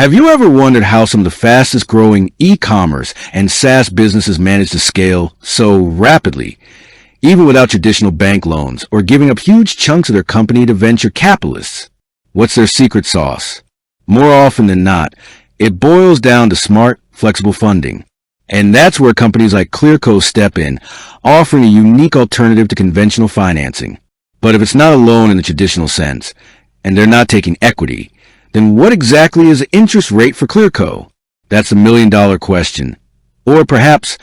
Have you ever wondered how some of the fastest growing e-commerce and SaaS businesses manage to scale so rapidly, even without traditional bank loans or giving up huge chunks of their company to venture capitalists? What's their secret sauce? More often than not, it boils down to smart, flexible funding. And that's where companies like Clearco step in, offering a unique alternative to conventional financing. But if it's not a loan in the traditional sense, and they're not taking equity, then what exactly is the interest rate for Clearco? That's the million-dollar question. Or perhaps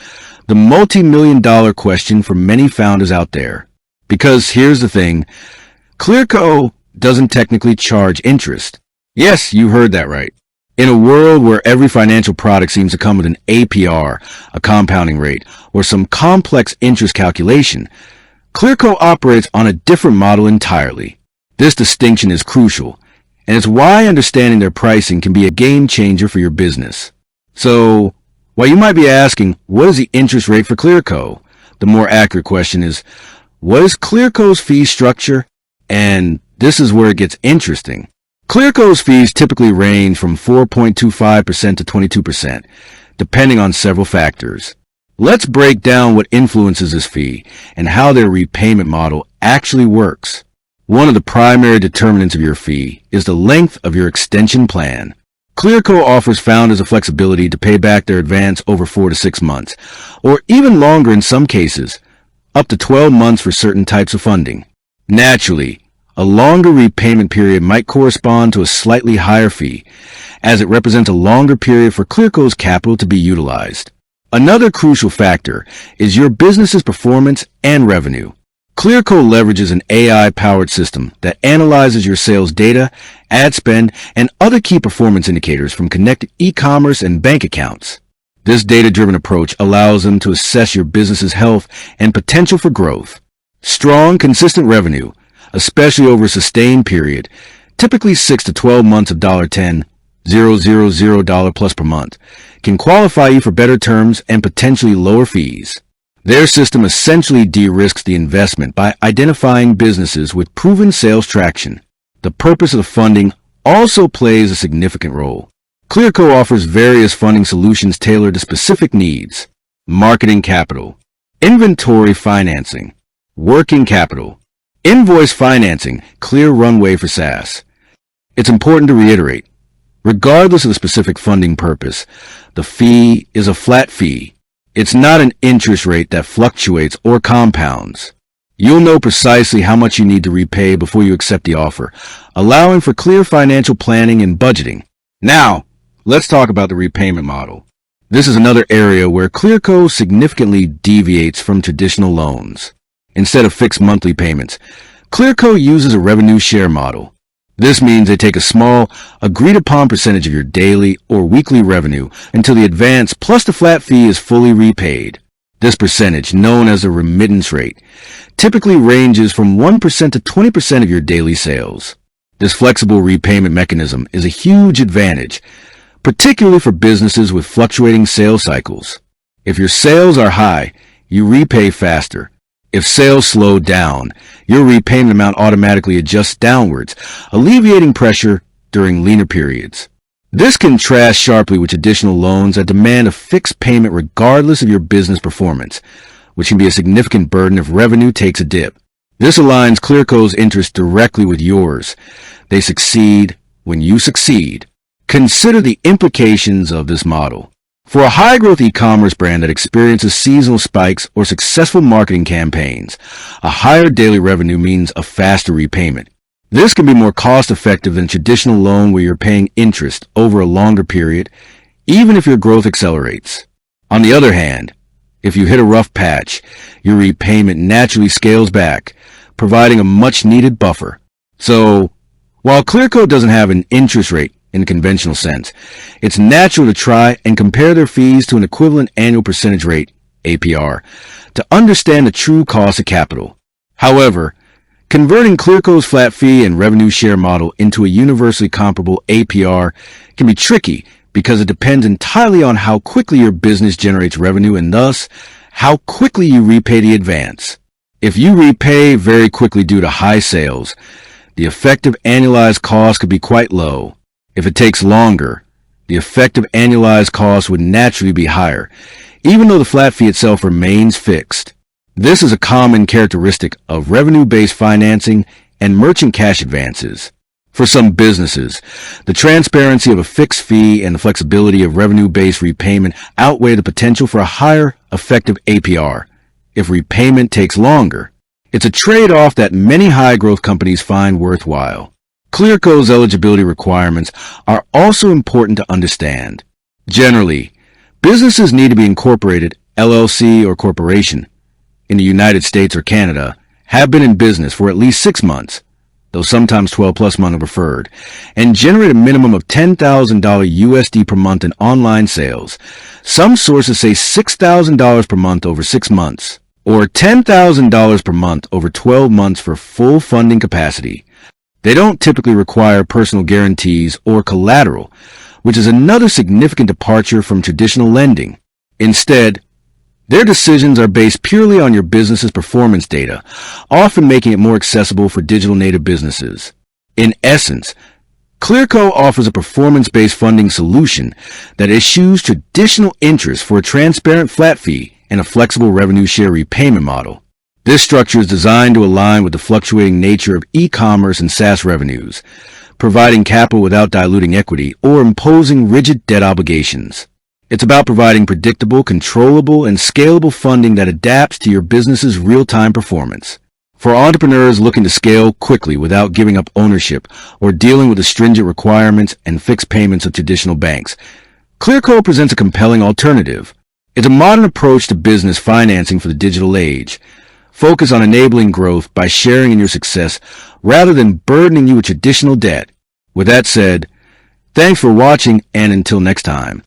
the multi-million-dollar question for many founders out there. Because here's the thing, Clearco doesn't technically charge interest. Yes, you heard that right. In a world where every financial product seems to come with an APR, a compounding rate, or some complex interest calculation, Clearco operates on a different model entirely. This distinction is crucial, and it's why understanding their pricing can be a game changer for your business. So, while you might be asking, what is the interest rate for Clearco? The more accurate question is, what is Clearco's fee structure? And this is where it gets interesting. Clearco's fees typically range from 4.25% to 22%, depending on several factors. Let's break down what influences this fee and how their repayment model actually works. One of the primary determinants of your fee is the length of your extension plan. Clearco offers founders the flexibility to pay back their advance over 4 to 6 months, or even longer in some cases, up to 12 months for certain types of funding. Naturally, a longer repayment period might correspond to a slightly higher fee, as it represents a longer period for Clearco's capital to be utilized. Another crucial factor is your business's performance and revenue. Clearco leverages an AI-powered system that analyzes your sales data, ad spend, and other key performance indicators from connected e-commerce and bank accounts. This data-driven approach allows them to assess your business's health and potential for growth. Strong, consistent revenue, especially over a sustained period, typically 6 to 12 months of $10,000 plus per month, can qualify you for better terms and potentially lower fees. Their system essentially de-risks the investment by identifying businesses with proven sales traction. The purpose of the funding also plays a significant role. Clearco offers various funding solutions tailored to specific needs: marketing capital, inventory financing, working capital, invoice financing, clear runway for SaaS. It's important to reiterate, regardless of the specific funding purpose, the fee is a flat fee. It's not an interest rate that fluctuates or compounds. You'll know precisely how much you need to repay before you accept the offer, allowing for clear financial planning and budgeting. Now, let's talk about the repayment model. This is another area where Clearco significantly deviates from traditional loans. Instead of fixed monthly payments, Clearco uses a revenue share model. This means they take a small, agreed-upon percentage of your daily or weekly revenue until the advance plus the flat fee is fully repaid. This percentage, known as the remittance rate, typically ranges from 1% to 20% of your daily sales. This flexible repayment mechanism is a huge advantage, particularly for businesses with fluctuating sales cycles. If your sales are high, you repay faster. If sales slow down, your repayment amount automatically adjusts downwards, alleviating pressure during leaner periods. This contrasts sharply with traditional loans that demand a fixed payment regardless of your business performance, which can be a significant burden if revenue takes a dip. This aligns Clearco's interest directly with yours. They succeed when you succeed. Consider the implications of this model. For a high-growth e-commerce brand that experiences seasonal spikes or successful marketing campaigns, a higher daily revenue means a faster repayment. This can be more cost-effective than a traditional loan where you're paying interest over a longer period, even if your growth accelerates. On the other hand, if you hit a rough patch, your repayment naturally scales back, providing a much-needed buffer. So, while Clearco doesn't have an interest rate in the conventional sense, it's natural to try and compare their fees to an equivalent annual percentage rate, APR, to understand the true cost of capital. However, converting Clearco's flat fee and revenue share model into a universally comparable APR can be tricky because it depends entirely on how quickly your business generates revenue and thus how quickly you repay the advance. If you repay very quickly due to high sales, the effective annualized cost could be quite low. If it takes longer, the effective annualized cost would naturally be higher, even though the flat fee itself remains fixed. This is a common characteristic of revenue-based financing and merchant cash advances. For some businesses, the transparency of a fixed fee and the flexibility of revenue-based repayment outweigh the potential for a higher effective APR if repayment takes longer. It's a trade-off that many high-growth companies find worthwhile. Clearco's eligibility requirements are also important to understand. Generally, businesses need to be incorporated, LLC or corporation, in the United States or Canada, have been in business for at least 6 months, though sometimes 12+ months are preferred, and generate a minimum of $10,000 USD per month in online sales. Some sources say $6,000 per month over 6 months, or $10,000 per month over 12 months for full funding capacity. They don't typically require personal guarantees or collateral, which is another significant departure from traditional lending. Instead, their decisions are based purely on your business's performance data, often making it more accessible for digital native businesses. In essence, Clearco offers a performance-based funding solution that eschews traditional interest for a transparent flat fee and a flexible revenue share repayment model. This structure is designed to align with the fluctuating nature of e-commerce and SaaS revenues, providing capital without diluting equity or imposing rigid debt obligations. It's about providing predictable, controllable, and scalable funding that adapts to your business's real-time performance. For entrepreneurs looking to scale quickly without giving up ownership or dealing with the stringent requirements and fixed payments of traditional banks, Clearco presents a compelling alternative. It's a modern approach to business financing for the digital age, focused on enabling growth by sharing in your success rather than burdening you with traditional debt. With that said, thanks for watching, and until next time.